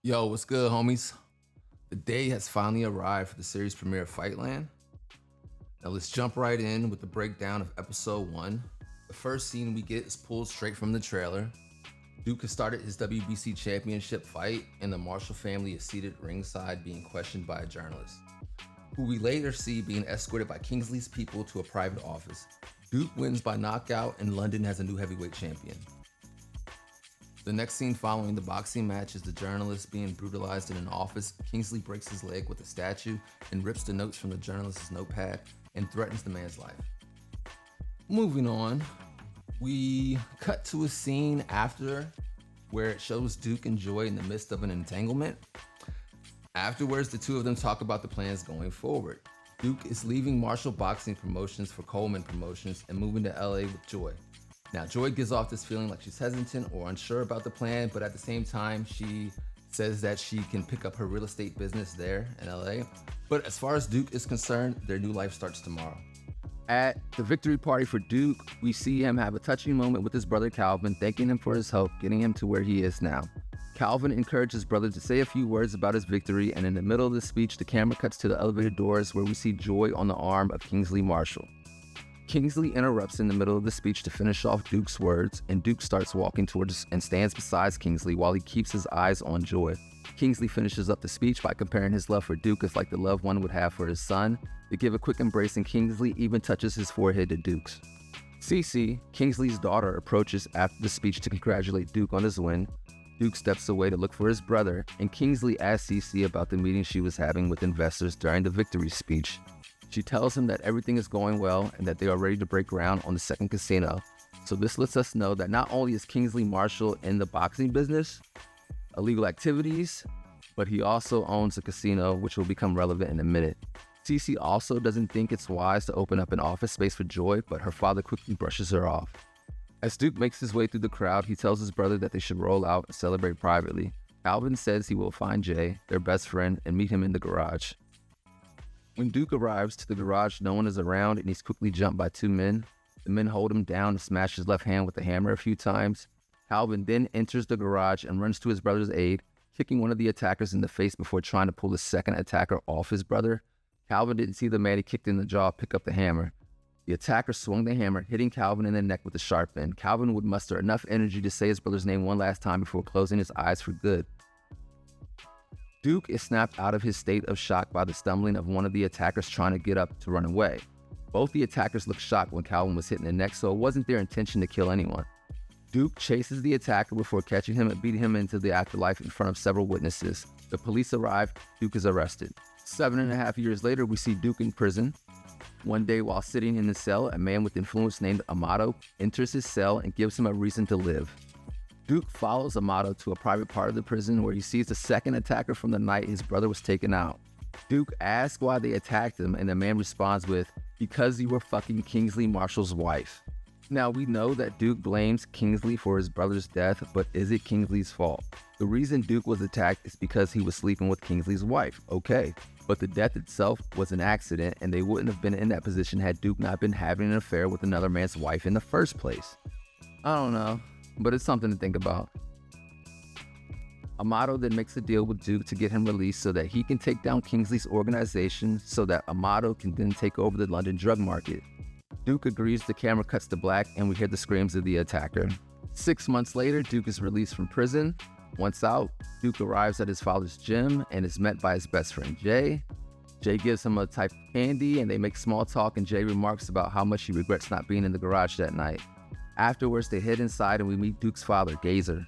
Yo, what's good, homies? The day has finally arrived for the series premiere of Fightland. Now let's jump right in with the breakdown of episode 1. The first scene we get is pulled straight from the trailer. Duke has started his WBC championship fight, and the Marshall family is seated ringside being questioned by a journalist, who we later see being escorted by Kingsley's people to a private office. Duke wins by knockout, and London has a new heavyweight champion. The next scene following the boxing match is the journalist being brutalized in an office. Kingsley breaks his leg with a statue and rips the notes from the journalist's notepad and threatens the man's life. Moving on, we cut to a scene after where it shows Duke and Joy in the midst of an entanglement. Afterwards, the two of them talk about the plans going forward. Duke is leaving Marshall Boxing Promotions for Coleman Promotions and moving to LA with Joy. Now, Joy gives off this feeling like she's hesitant or unsure about the plan, but at the same time, she says that she can pick up her real estate business there in LA. But as far as Duke is concerned, their new life starts tomorrow. At the victory party for Duke, we see him have a touching moment with his brother Calvin, thanking him for his help, getting him to where he is now. Calvin encourages his brother to say a few words about his victory, and in the middle of the speech, the camera cuts to the elevator doors where we see Joy on the arm of Kingsley Marshall. Kingsley interrupts in the middle of the speech to finish off Duke's words, and Duke starts walking towards and stands beside Kingsley while he keeps his eyes on Joy. Kingsley finishes up the speech by comparing his love for Duke as like the love one would have for his son. They give a quick embrace, and Kingsley even touches his forehead to Duke's. Cece, Kingsley's daughter, approaches after the speech to congratulate Duke on his win. Duke steps away to look for his brother, and Kingsley asks Cece about the meeting she was having with investors during the victory speech. She tells him that everything is going well and that they are ready to break ground on the second casino. So this lets us know that not only is Kingsley Marshall in the boxing business, illegal activities, but he also owns a casino, which will become relevant in a minute. Cece also doesn't think it's wise to open up an office space for Joy, but her father quickly brushes her off. As Duke makes his way through the crowd, he tells his brother that they should roll out and celebrate privately. Calvin says he will find Jay, their best friend, and meet him in the garage. When Duke arrives to the garage, no one is around, and he's quickly jumped by two men. The men hold him down and smash his left hand with a hammer a few times. Calvin then enters the garage and runs to his brother's aid, kicking one of the attackers in the face before trying to pull the second attacker off his brother. Calvin didn't see the man he kicked in the jaw pick up the hammer. The attacker swung the hammer, hitting Calvin in the neck with a sharp end. Calvin would muster enough energy to say his brother's name one last time before closing his eyes for good. Duke is snapped out of his state of shock by the stumbling of one of the attackers trying to get up to run away. Both the attackers looked shocked when Calvin was hit in the neck, so it wasn't their intention to kill anyone. Duke chases the attacker before catching him and beating him into the afterlife in front of several witnesses. The police arrive, Duke is arrested. 7.5 years later, we see Duke in prison. One day while sitting in his cell, a man with influence named Amato enters his cell and gives him a reason to live. Duke follows Amato to a private part of the prison where he sees the second attacker from the night his brother was taken out. Duke asks why they attacked him, and the man responds with, "Because you were fucking Kingsley Marshall's wife." Now, we know that Duke blames Kingsley for his brother's death, but is it Kingsley's fault? The reason Duke was attacked is because he was sleeping with Kingsley's wife, okay. But the death itself was an accident, and they wouldn't have been in that position had Duke not been having an affair with another man's wife in the first place. I don't know, but it's something to think about. Amato then makes a deal with Duke to get him released so that he can take down Kingsley's organization so that Amato can then take over the London drug market. Duke agrees, the camera cuts to black, and we hear the screams of the attacker. 6 months later, Duke is released from prison. Once out, Duke arrives at his father's gym and is met by his best friend Jay. Jay gives him a type of candy, and they make small talk, and Jay remarks about how much he regrets not being in the garage that night. Afterwards, they head inside and we meet Duke's father, Gazer.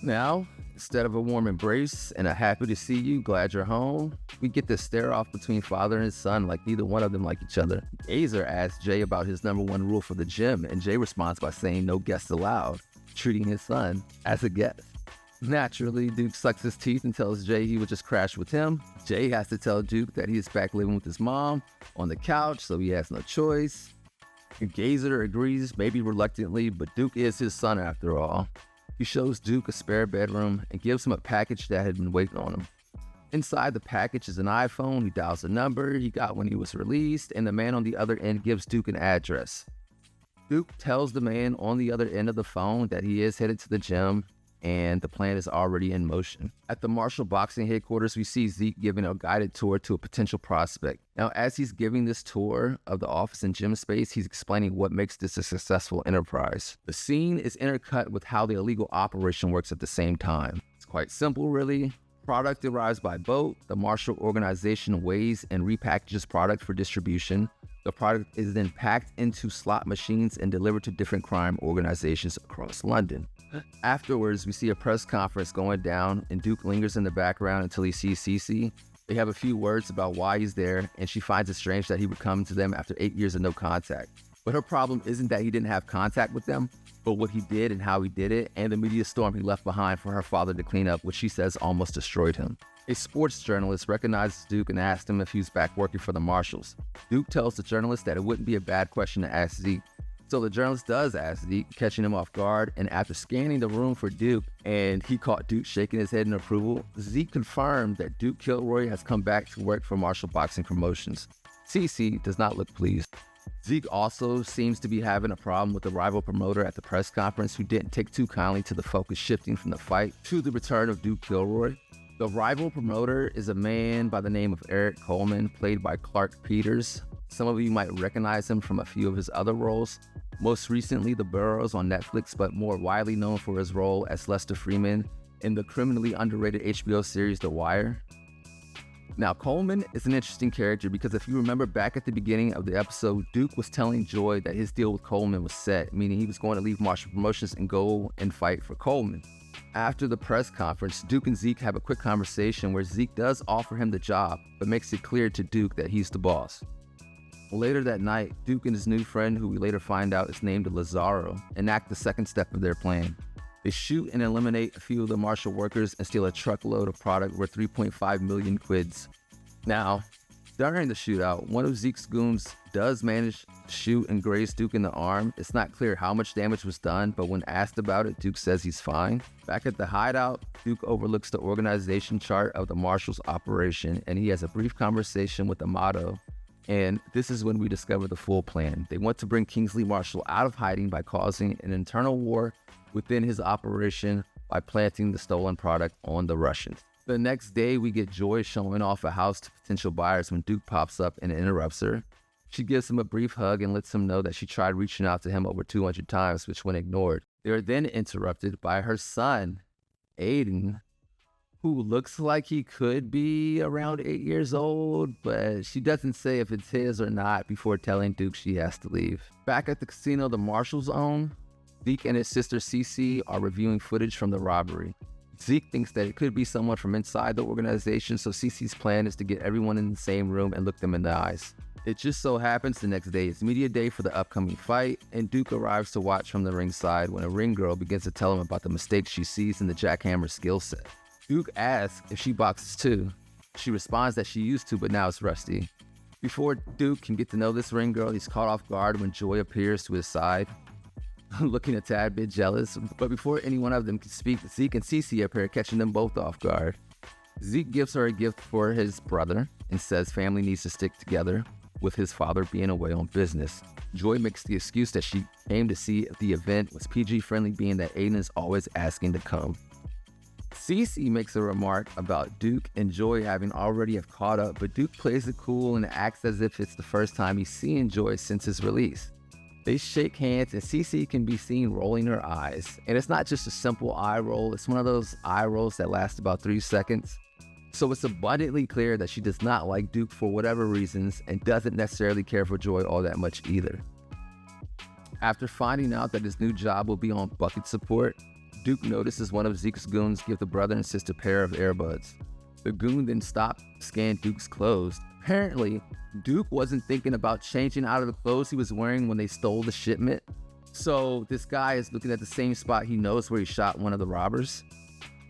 Now, instead of a warm embrace and a happy to see you, glad you're home, we get this stare-off between father and his son like neither one of them like each other. Gazer asks Jay about his #1 rule for the gym, and Jay responds by saying no guests allowed, treating his son as a guest. Naturally, Duke sucks his teeth and tells Jay he would just crash with him. Jay has to tell Duke that he is back living with his mom on the couch, so he has no choice. Gazer agrees, maybe reluctantly, but Duke is his son after all. He shows Duke a spare bedroom and gives him a package that had been waiting on him. Inside the package is an iPhone. He dials a number he got when he was released, and the man on the other end gives Duke an address. Duke tells the man on the other end of the phone that he is headed to the gym and the plan is already in motion. At the Marshall Boxing headquarters, we see Zeke giving a guided tour to a potential prospect. Now, as he's giving this tour of the office and gym space, he's explaining what makes this a successful enterprise. The scene is intercut with how the illegal operation works at the same time. It's quite simple, really. Product arrives by boat. The Marshall organization weighs and repackages product for distribution. The product is then packed into slot machines and delivered to different crime organizations across London. Afterwards, we see a press conference going down, and Duke lingers in the background until he sees Cece. They have a few words about why he's there, and she finds it strange that he would come to them after 8 years of no contact. But her problem isn't that he didn't have contact with them, but what he did and how he did it, and the media storm he left behind for her father to clean up, which she says almost destroyed him. A sports journalist recognizes Duke and asks him if he was back working for the Marshalls. Duke tells the journalist that it wouldn't be a bad question to ask Zeke. So the journalist does ask Zeke, catching him off guard, and after scanning the room for Duke, and he caught Duke shaking his head in approval, Zeke confirmed that Duke Kilroy has come back to work for Marshall Boxing Promotions. Cece does not look pleased. Zeke also seems to be having a problem with the rival promoter at the press conference, who didn't take too kindly to the focus shifting from the fight to the return of Duke Kilroy. The rival promoter is a man by the name of Eric Coleman, played by Clark Peters. Some of you might recognize him from a few of his other roles. Most recently, The Burrows on Netflix, but more widely known for his role as Lester Freeman in the criminally underrated HBO series The Wire. Now, Coleman is an interesting character because if you remember back at the beginning of the episode, Duke was telling Joy that his deal with Coleman was set, meaning he was going to leave Marshall Promotions and go and fight for Coleman. After the press conference, Duke and Zeke have a quick conversation where Zeke does offer him the job, but makes it clear to Duke that he's the boss. Later that night, Duke and his new friend, who we later find out is named Lazaro, enact the second step of their plan. They shoot and eliminate a few of the Marshall workers and steal a truckload of product worth 3.5 million quids. Now, during the shootout, one of Zeke's goons does manage to shoot and graze Duke in the arm. It's not clear how much damage was done, but when asked about it, Duke says he's fine. Back at the hideout, Duke overlooks the organization chart of the Marshall's operation, and he has a brief conversation with Amato. And this is when we discover the full plan. They want to bring Kingsley Marshall out of hiding by causing an internal war within his operation by planting the stolen product on the Russians. The next day, we get Joy showing off a house to potential buyers when Duke pops up and interrupts her. She gives him a brief hug and lets him know that she tried reaching out to him over 200 times, which went ignored. They are then interrupted by her son, Aiden, who looks like he could be around 8 years old, but she doesn't say if it's his or not before telling Duke she has to leave. Back at the casino the Marshalls own, Zeke and his sister Cece are reviewing footage from the robbery. Zeke thinks that it could be someone from inside the organization, so Cece's plan is to get everyone in the same room and look them in the eyes. It just so happens the next day is media day for the upcoming fight, and Duke arrives to watch from the ringside when a ring girl begins to tell him about the mistakes she sees in the jackhammer skill set. Duke asks if she boxes too. She responds that she used to, but now it's rusty. Before Duke can get to know this ring girl, he's caught off guard when Joy appears to his side, looking a tad bit jealous. But before any one of them can speak, Zeke and Cece appear, catching them both off guard. Zeke gives her a gift for his brother and says family needs to stick together, with his father being away on business. Joy makes the excuse that she came to see if the event was PG-friendly, being that Aiden is always asking to come. Cece makes a remark about Duke and Joy having already have caught up, but Duke plays it cool and acts as if it's the first time he's seeing Joy since his release. They shake hands and Cece can be seen rolling her eyes. And it's not just a simple eye roll, it's one of those eye rolls that last about 3 seconds. So it's abundantly clear that she does not like Duke for whatever reasons and doesn't necessarily care for Joy all that much either. After finding out that his new job will be on bucket support, Duke notices one of Zeke's goons give the brother and sister a pair of earbuds. The goon then stops to scan Duke's clothes. Apparently, Duke wasn't thinking about changing out of the clothes he was wearing when they stole the shipment. So this guy is looking at the same spot he knows where he shot one of the robbers.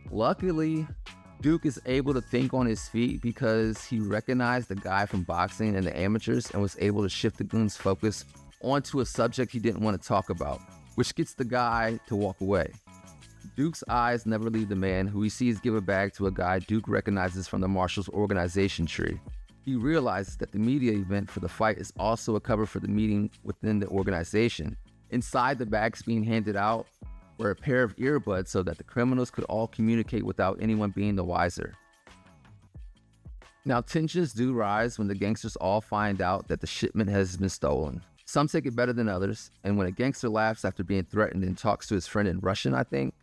Luckily, Duke is able to think on his feet because he recognized the guy from boxing and the amateurs and was able to shift the goon's focus onto a subject he didn't want to talk about, which gets the guy to walk away. Duke's eyes never leave the man, who he sees give a bag to a guy Duke recognizes from the Marshall's organization tree. He realizes that the media event for the fight is also a cover for the meeting within the organization. Inside the bags being handed out, or a pair of earbuds so that the criminals could all communicate without anyone being the wiser. Now, tensions do rise when the gangsters all find out that the shipment has been stolen. Some take it better than others, and when a gangster laughs after being threatened and talks to his friend in Russian, I think,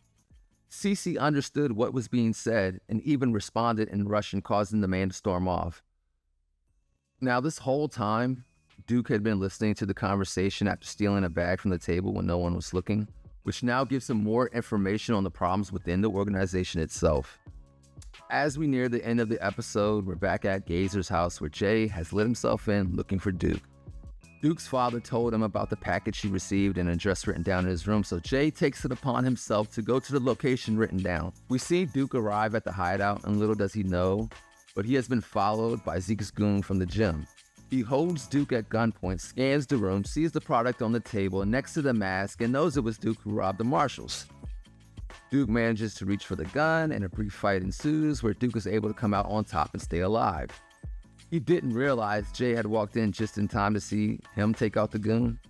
Cece understood what was being said and even responded in Russian, causing the man to storm off. Now, this whole time, Duke had been listening to the conversation after stealing a bag from the table when no one was looking, which now gives him more information on the problems within the organization itself. As we near the end of the episode, we're back at Gazer's house where Jay has let himself in looking for Duke. Duke's father told him about the package he received and an address written down in his room, so Jay takes it upon himself to go to the location written down. We see Duke arrive at the hideout, and little does he know, but he has been followed by Zeke's goon from the gym. He holds Duke at gunpoint, scans the room, sees the product on the table next to the mask, and knows it was Duke who robbed the marshals. Duke manages to reach for the gun, and a brief fight ensues where Duke is able to come out on top and stay alive. He didn't realize Jay had walked in just in time to see him take out the goon.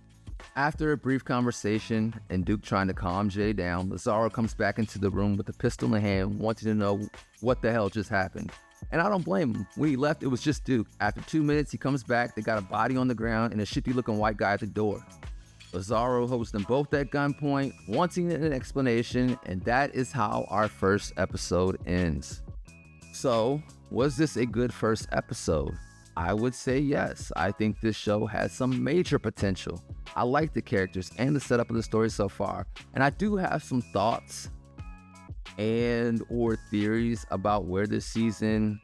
After a brief conversation and Duke trying to calm Jay down, Lazaro comes back into the room with a pistol in hand, wanting to know what the hell just happened. And I don't blame him. When he left, it was just Duke. After 2 minutes, he comes back, they got a body on the ground and a shifty-looking white guy at the door. Lazaro holds them both at gunpoint, wanting an explanation, and that is how our first episode ends. So, was this a good first episode? I would say yes. I think this show has some major potential. I like the characters and the setup of the story so far, and I do have some thoughts and or theories about where this season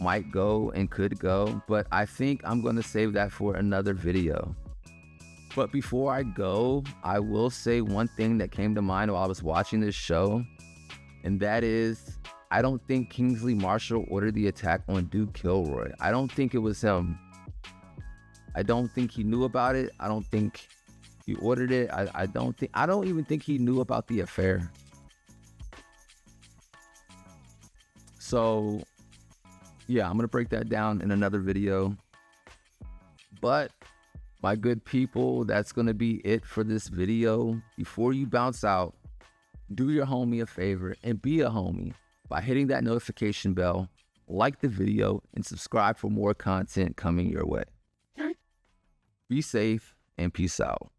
might go and could go, but I think I'm going to save that for another video. But before I go, I will say one thing that came to mind while I was watching this show, and that is, I don't think Kingsley Marshall ordered the attack on Duke Kilroy. I don't think it was him. I don't think he knew about it. I don't think he ordered it. I don't even think he knew about the affair. So, yeah, I'm going to break that down in another video. But, my good people, that's going to be it for this video. Before you bounce out, do your homie a favor and be a homie by hitting that notification bell, like the video, and subscribe for more content coming your way. Be safe and peace out.